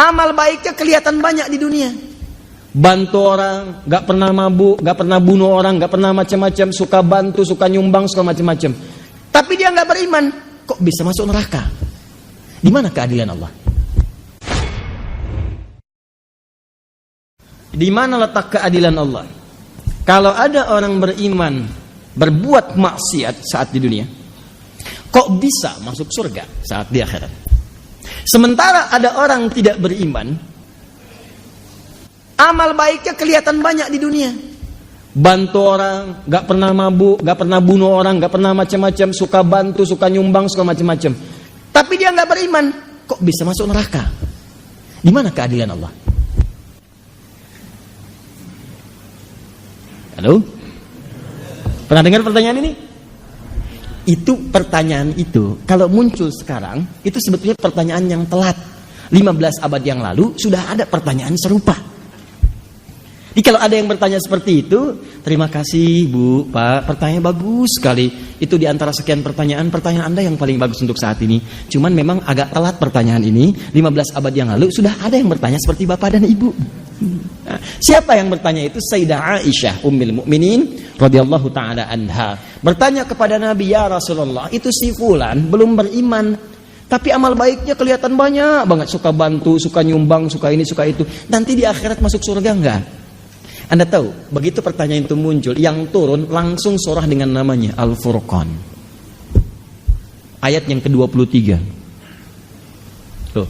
Amal baiknya kelihatan banyak di dunia. Bantu orang, gak pernah mabuk, gak pernah bunuh orang, gak pernah macam-macam, suka bantu, suka nyumbang, suka macam-macam. Tapi dia gak beriman, kok bisa masuk neraka? Di mana keadilan Allah? Di mana letak keadilan Allah? Kalau ada orang beriman berbuat maksiat saat di dunia, kok bisa masuk surga saat di akhirat? Sementara ada orang tidak beriman, amal baiknya kelihatan banyak di dunia. Bantu orang, gak pernah mabuk, gak pernah bunuh orang, gak pernah macam-macam, suka bantu, suka nyumbang, suka macam-macam. Tapi dia gak beriman, kok bisa masuk neraka? Di mana keadilan Allah? Halo? Pernah dengar pertanyaan ini? Itu pertanyaan itu, kalau muncul sekarang, itu sebetulnya pertanyaan yang telat. 15 abad yang lalu sudah ada pertanyaan serupa. Jadi kalau ada yang bertanya seperti itu, terima kasih Bu, Pak, pertanyaan bagus sekali. Itu di antara sekian pertanyaan Anda yang paling bagus untuk saat ini. Cuman memang agak telat pertanyaan ini. 15 abad yang lalu sudah ada yang bertanya seperti Bapak dan Ibu. Nah, siapa yang bertanya itu? Sayyidah Aisyah Ummul Mukminin radhiyallahu taala anha. Bertanya kepada Nabi, ya Rasulullah, itu si fulan belum beriman, tapi amal baiknya kelihatan banyak banget, suka bantu, suka nyumbang, suka ini, suka itu. Nanti di akhirat masuk surga enggak? Anda tahu, begitu pertanyaan itu muncul, yang turun langsung surah dengan namanya Al-Furqan. Ayat yang ke-23. Tuh.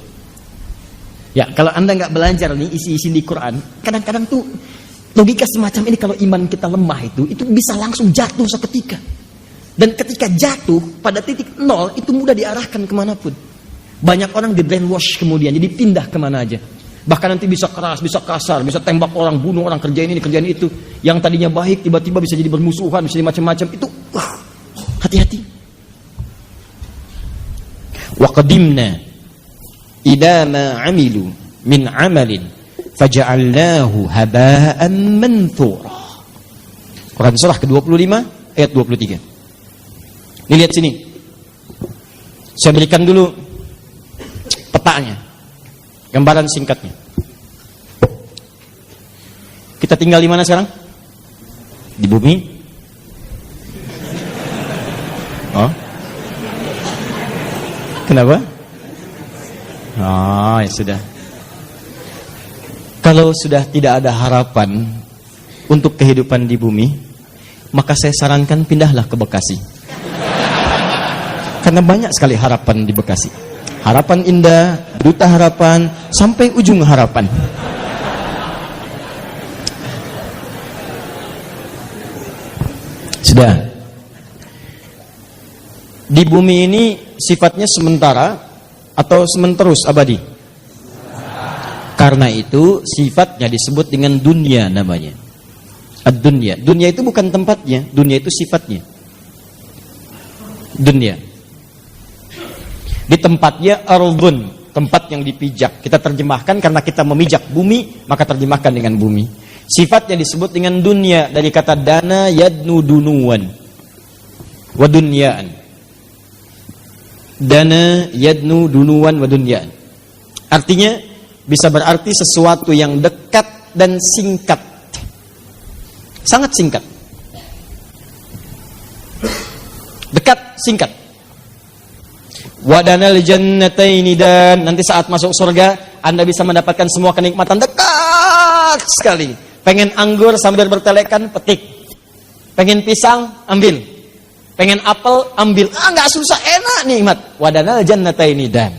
Ya, kalau Anda nggak belajar nih isi-isi di Quran, kadang-kadang tuh logika semacam ini kalau iman kita lemah itu bisa langsung jatuh seketika. Dan ketika jatuh pada titik nol itu mudah diarahkan kemanapun. Banyak orang di brainwash kemudian, jadi pindah kemana aja. Bahkan nanti bisa keras, bisa kasar, bisa tembak orang, bunuh orang, kerjain ini, kerjain itu. Yang tadinya baik tiba-tiba bisa jadi bermusuhan, bisa jadi macam-macam. Itu hati-hati. Wa qadimna ila ma 'amilu min 'amalin faja'alnahu haba'an manthura. Quran surah ke-25 ayat 23. Ini lihat sini. Saya berikan dulu petanya, gambaran singkatnya. Kita tinggal di mana sekarang? Di bumi? Oh? Kenapa? Oh, ya sudah. Kalau sudah tidak ada harapan untuk kehidupan di bumi, maka saya sarankan pindahlah ke Bekasi. Karena banyak sekali harapan di Bekasi. Harapan Indah, Duta Harapan, sampai ujung harapan. Sudah. Di bumi ini sifatnya sementara atau sementerus abadi? Karena itu sifatnya disebut dengan dunia namanya. Ad-dunya. Dunia itu bukan tempatnya, dunia itu sifatnya. Dunia. Di tempatnya ardhun, tempat yang dipijak. Kita terjemahkan karena kita memijak bumi, maka terjemahkan dengan bumi. Sifatnya disebut dengan dunia dari kata dana yadnu dunuwan wa dunyaan. Dana yadnu dunuwan wa dunyaan. Artinya bisa berarti sesuatu yang dekat dan singkat. Sangat singkat. Dekat, singkat. Wadanal jannataini, dan nanti saat masuk surga Anda bisa mendapatkan semua kenikmatan dekat sekali. Pengen anggur sambil bertelekan, petik. Pengen pisang, ambil. Pengen apel, ambil. Nggak susah, enak nikmat. Wadanal jannataini dan.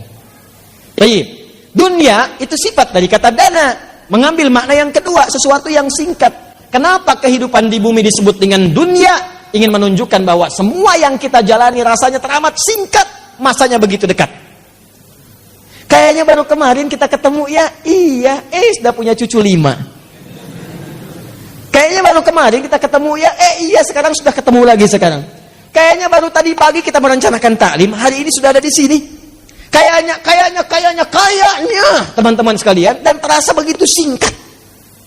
Baik. Dunia itu sifat dari kata dana, mengambil makna yang kedua, sesuatu yang singkat. Kenapa kehidupan di bumi disebut dengan dunia? Ingin menunjukkan bahwa semua yang kita jalani rasanya teramat singkat, masanya begitu dekat. Kayaknya baru kemarin kita ketemu, ya iya, sudah punya cucu 5. Kayaknya baru kemarin kita ketemu, ya iya, sekarang sudah ketemu lagi sekarang. Kayaknya baru tadi pagi kita merencanakan taklim, hari ini sudah ada di sini. Kayaknya teman-teman sekalian, dan terasa begitu singkat.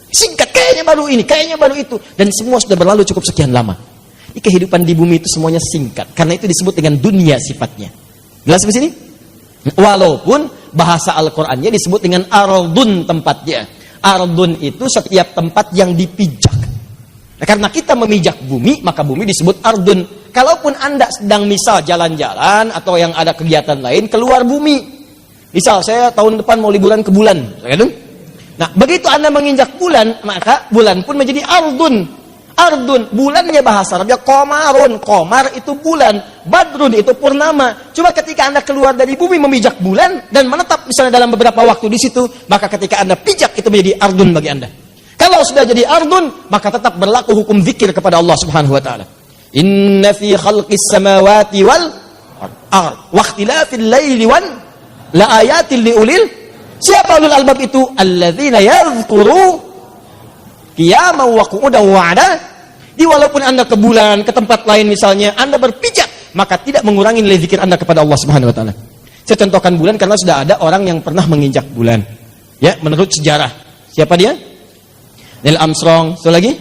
Singkat, kayaknya baru ini, kayaknya baru itu, dan semua sudah berlalu cukup sekian lama. Ini kehidupan di bumi itu semuanya singkat, karena itu disebut dengan dunia sifatnya. Jelas di sini? Walaupun bahasa Al-Qur'annya disebut dengan ardun tempatnya. Ardun itu setiap tempat yang dipijak. Nah, karena kita memijak bumi, maka bumi disebut ardun. Kalaupun Anda sedang misal jalan-jalan atau yang ada kegiatan lain keluar bumi. Misal saya tahun depan mau liburan ke bulan, gitu. Nah, begitu Anda menginjak bulan, maka bulan pun menjadi ardun. Ardun, bulannya bahasa Arabnya komarun. Komar itu bulan, badrun itu purnama. Cuma ketika Anda keluar dari bumi memijak bulan dan menetap misalnya dalam beberapa waktu di situ, maka ketika Anda pijak itu menjadi ardun bagi Anda. Kalau sudah jadi ardun, maka tetap berlaku hukum zikir kepada Allah Subhanahu wa taala. Inna fi khalqis samawati wal ard wa ikhtilafil laili wan la ayatil liulil. Siapa ulul albab itu? Alladzina yadhkuru qiyaman wa qu'udan wa 'ala. Di walaupun Anda ke bulan, ke tempat lain misalnya, Anda berpijak, maka tidak mengurangi nilai zikir Anda kepada Allah Subhanahu wa taala. Saya contohkan bulan karena sudah ada orang yang pernah menginjak bulan. Ya, menurut sejarah. Siapa dia? Neil Armstrong, satu lagi?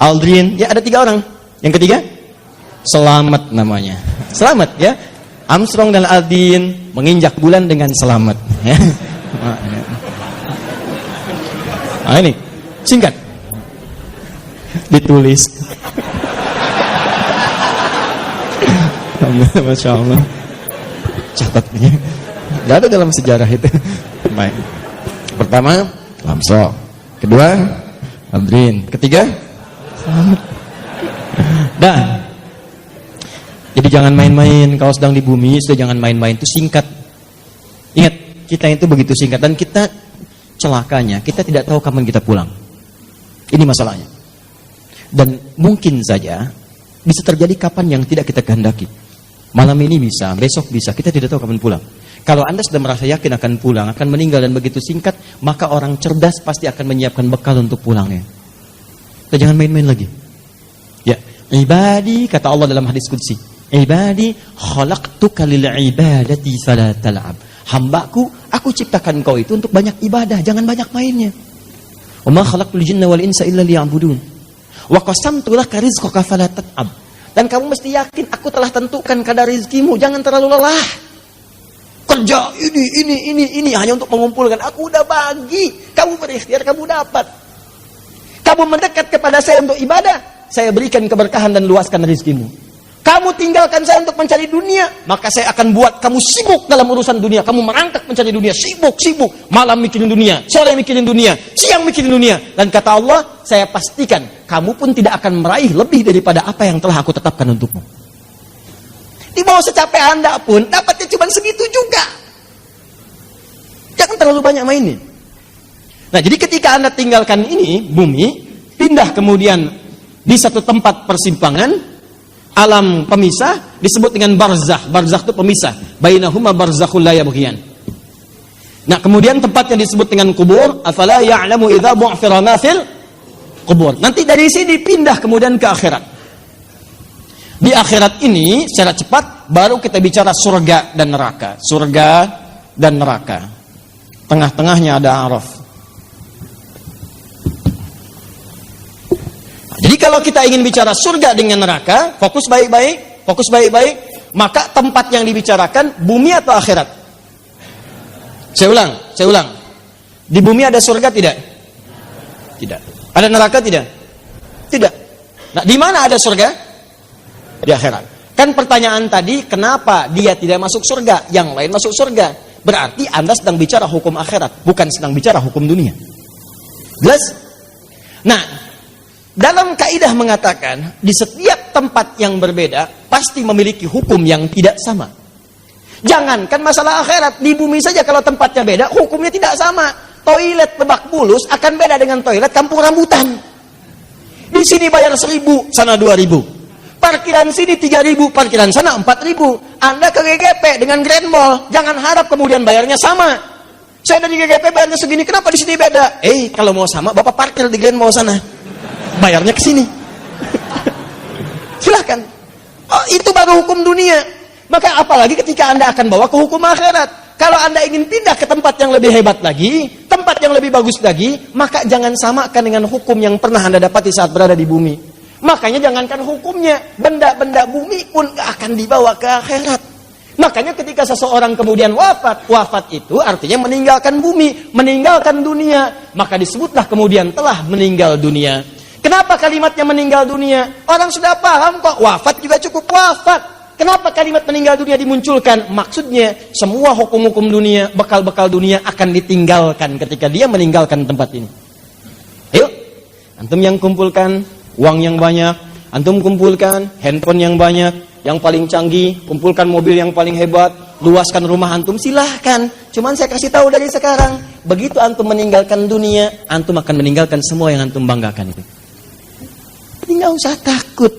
Aldrin, ya ada 3 orang. Yang ketiga? Selamat namanya. Selamat ya. Armstrong dan Aldrin menginjak bulan dengan selamat. Ya. Nah ini, singkat. Ditulis. Masya Allah. Catatnya. Gak ada dalam sejarah itu. Baik. Pertama, Armstrong. Kedua, Aldrin. Ketiga, selamat. Dan jadi jangan main-main kalau sedang di bumi, sudah jangan main-main, itu singkat. Ingat, kita itu begitu singkat dan kita celakanya, kita tidak tahu kapan kita pulang. Ini masalahnya. Dan mungkin saja bisa terjadi kapan yang tidak kita kehendaki. Malam ini bisa, besok bisa, kita tidak tahu kapan pulang. Kalau Anda sudah merasa yakin akan pulang, akan meninggal dan begitu singkat, maka orang cerdas pasti akan menyiapkan bekal untuk pulangnya. Kita jangan main-main lagi. Ya, ibadi, kata Allah dalam hadis qudsi, ibadi khalaqtuka lil ibadati fala tal'ab. Hambaku, aku ciptakan kau itu untuk banyak ibadah, jangan banyak mainnya. Wa ma khalaqtul jinna wal insa illa liya'budun. Wa qasamtu laka rizqaka fala tat'ab. Dan kamu mesti yakin aku telah tentukan kadar rezekimu, jangan terlalu lelah. Kerja ini hanya untuk mengumpulkan. Aku udah bagi, kamu berikhtiar, kamu dapat. Kamu mendekat kepada saya untuk ibadah, saya berikan keberkahan dan luaskan rezekimu. Kamu tinggalkan saya untuk mencari dunia, maka saya akan buat kamu sibuk dalam urusan dunia. Kamu merangkak mencari dunia, sibuk. Malam mikirin dunia, sore mikirin dunia, siang mikirin dunia. Dan kata Allah, saya pastikan kamu pun tidak akan meraih lebih daripada apa yang telah aku tetapkan untukmu. Di bawah secapek Anda pun dapatnya cuma segitu juga. Jangan terlalu banyak mainin. Nah, jadi ketika Anda tinggalkan ini, bumi, pindah kemudian di satu tempat persimpangan, alam pemisah, disebut dengan barzakh. Barzakh itu pemisah. Bainahuma barzakhul la yabghiyan. Nah, kemudian tempat yang disebut dengan kubur, afala ya'lamu idza bu'thira ma fil kubur. Nanti dari sini pindah kemudian ke akhirat. Di akhirat ini secara cepat baru kita bicara surga dan neraka. Surga dan neraka. Tengah-tengahnya ada Araf. Jadi kalau kita ingin bicara surga dengan neraka, fokus baik-baik, maka tempat yang dibicarakan bumi atau akhirat? Saya ulang. Di bumi ada surga tidak? Tidak. Ada neraka tidak? Tidak. Nah, di mana ada surga? Di akhirat. Kan pertanyaan tadi, kenapa dia tidak masuk surga, yang lain masuk surga? Berarti Anda sedang bicara hukum akhirat, bukan sedang bicara hukum dunia. Jelas? Nah, dalam kaidah mengatakan, di setiap tempat yang berbeda, pasti memiliki hukum yang tidak sama. Jangankan masalah akhirat, di bumi saja kalau tempatnya beda, hukumnya tidak sama. Toilet Lebak Bulus akan beda dengan toilet Kampung Rambutan. Di sini bayar 1.000, sana 2.000. Parkiran sini 3.000, parkiran sana 4.000. Anda ke GGP dengan Grand Mall, jangan harap kemudian bayarnya sama. Saya dari GGP bayarnya segini, kenapa di sini beda? Kalau mau sama, Bapak parkir di Grand Mall sana. Bayarnya ke sini. Silahkan. Oh, itu baru hukum dunia. Maka apalagi ketika Anda akan bawa ke hukum akhirat. Kalau Anda ingin pindah ke tempat yang lebih hebat lagi, tempat yang lebih bagus lagi, maka jangan samakan dengan hukum yang pernah Anda dapati saat berada di bumi. Makanya jangankan hukumnya, benda-benda bumi pun gak akan dibawa ke akhirat. Makanya ketika seseorang kemudian wafat itu artinya meninggalkan bumi, meninggalkan dunia, maka disebutlah kemudian telah meninggal dunia. Kenapa kalimatnya meninggal dunia? Orang sudah paham kok, wafat juga cukup wafat. Kenapa kalimat meninggal dunia dimunculkan? Maksudnya semua hukum-hukum dunia, bekal-bekal dunia akan ditinggalkan ketika dia meninggalkan tempat ini. Ayo, antum yang kumpulkan uang yang banyak, antum kumpulkan handphone yang banyak, yang paling canggih, kumpulkan mobil yang paling hebat, luaskan rumah antum, silahkan. Cuman saya kasih tahu dari sekarang, begitu antum meninggalkan dunia, antum akan meninggalkan semua yang antum banggakan itu. Jadi nggak usah takut.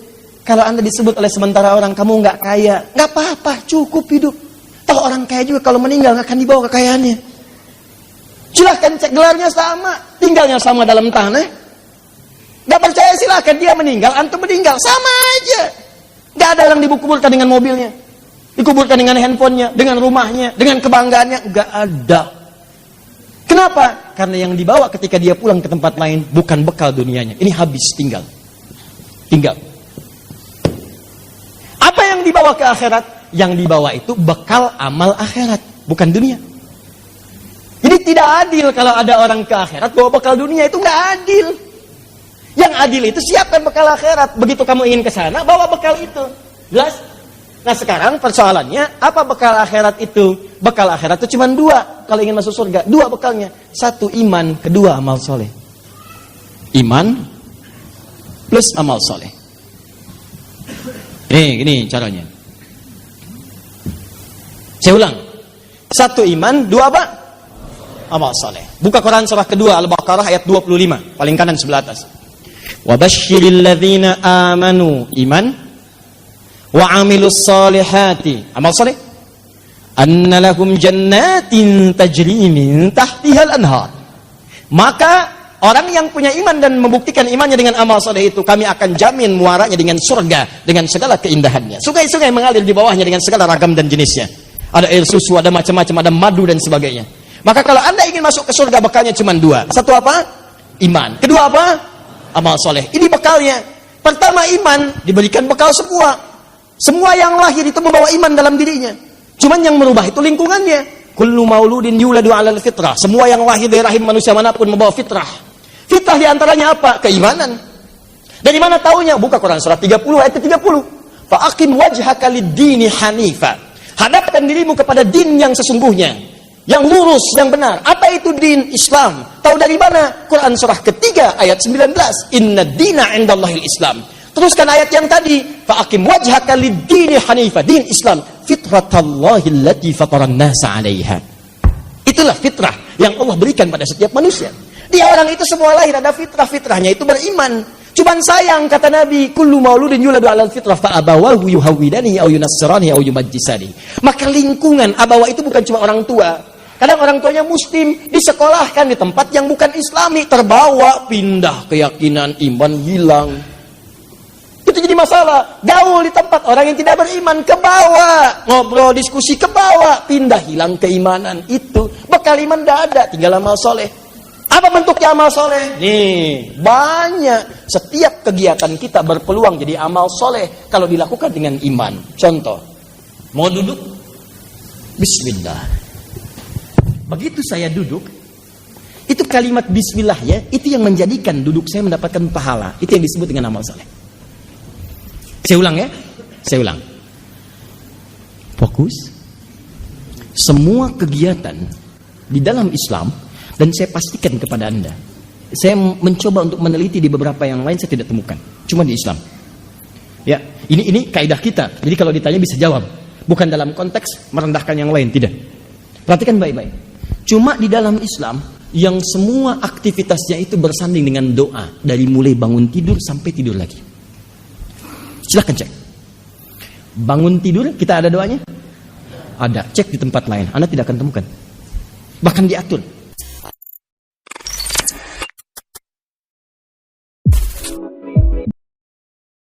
Kalau anda disebut oleh sementara orang, kamu nggak kaya, nggak apa-apa, cukup hidup. Toh orang kaya juga kalau meninggal nggak akan dibawa kekayaannya. Silahkan cek gelarnya sama, tinggalnya sama dalam tanah. Nggak percaya silahkan, dia meninggal, antum meninggal, sama aja. Gak ada yang dikuburkan dengan mobilnya, dikuburkan dengan handphonenya, dengan rumahnya, dengan kebanggaannya. Gak ada. Kenapa? Karena yang dibawa ketika dia pulang ke tempat lain bukan bekal dunianya. Ini habis, tinggal. Apa yang dibawa ke akhirat? Yang dibawa itu bekal amal akhirat, bukan dunia. Jadi tidak adil kalau ada orang ke akhirat bawa bekal dunia, itu gak adil. Yang adil itu siapkan bekal akhirat. Begitu kamu ingin ke sana, bawa bekal itu. Jelas? Nah sekarang persoalannya, apa bekal akhirat itu? Bekal akhirat itu cuma 2. Kalau ingin masuk surga, 2 bekalnya. 1 iman, 2 amal soleh. Iman plus amal soleh. Gini caranya. Saya ulang. 1 iman, 2 apa? Amal soleh. Buka Quran surah kedua, Al-Baqarah ayat 25. Paling kanan sebelah atas. Wabashshiril ladzina amanu, iman, wa amilus solihati, amal soleh, anna lahum jannatin tajri min tahtihal anhar. Maka orang yang punya iman dan membuktikan imannya dengan amal soleh itu, kami akan jamin muaranya dengan surga, dengan segala keindahannya. Sungai-sungai mengalir di bawahnya dengan segala ragam dan jenisnya. Ada air susu, ada macam-macam, ada madu dan sebagainya. Maka kalau anda ingin masuk ke surga, bekalnya cuma 2. 1 apa? Iman. Kedua apa? Amal soleh. Ini bekalnya. Pertama iman, diberikan bekal semua. Semua yang lahir itu membawa iman dalam dirinya. Cuman yang merubah itu lingkungannya. Kullu mauludin yuladu 'alal fitrah. Semua yang lahir dari rahim manusia manapun membawa fitrah. Fitrah diantaranya apa? Keimanan. Dari mana taunya? Buka Quran surah 30 ayat 30. Fa'aqim wajhaka lid-dini hanifa. Hadapkan dirimu kepada din yang sesungguhnya, yang lurus, yang benar. Apa itu din? Islam. Tahu dari mana? Quran surah ketiga ayat 19. Inna dina indallahil Islam. Teruskan ayat yang tadi. Fa'aqim wajhaka lid-dini hanifa. Din Islam. Fitratallahi allati fataran nasa 'alaiha. Itulah fitrah yang Allah berikan pada setiap manusia. Dia orang itu semua lahir ada fitrah. Fitrahnya itu beriman. Cuman sayang kata Nabi, kullu mauludin yuladu 'alal fitrah fa abawahu yuhawwidani aw yunassirani aw yumajjisani. Maka lingkungan abawa itu bukan cuma orang tua. Kadang orang tuanya muslim, disekolahkan di tempat yang bukan islami, terbawa, pindah keyakinan, iman hilang. Itu jadi masalah. Gaul di tempat orang yang tidak beriman, ke bawah. Ngobrol, diskusi, ke bawah. Pindah, hilang keimanan. Itu bekal iman tidak ada, tinggal amal soleh. Apa bentuknya amal soleh? Nih, banyak. Setiap kegiatan kita berpeluang jadi amal soleh kalau dilakukan dengan iman. Contoh, mau duduk? Bismillah. Begitu saya duduk, itu kalimat bismillah ya, itu yang menjadikan duduk saya mendapatkan pahala. Itu yang disebut dengan amal soleh. Saya ulang ya, saya ulang. Fokus. Semua kegiatan di dalam Islam, dan saya pastikan kepada Anda, saya mencoba untuk meneliti di beberapa yang lain, saya tidak temukan. Cuma di Islam. Ya, ini kaidah kita. Jadi kalau ditanya bisa jawab. Bukan dalam konteks merendahkan yang lain, tidak. Perhatikan baik-baik. Cuma di dalam Islam yang semua aktivitasnya itu bersanding dengan doa dari mulai bangun tidur sampai tidur lagi. Silahkan cek. Bangun tidur kita ada doanya? Ada. Cek di tempat lain, Anda tidak akan temukan. Bahkan diatur.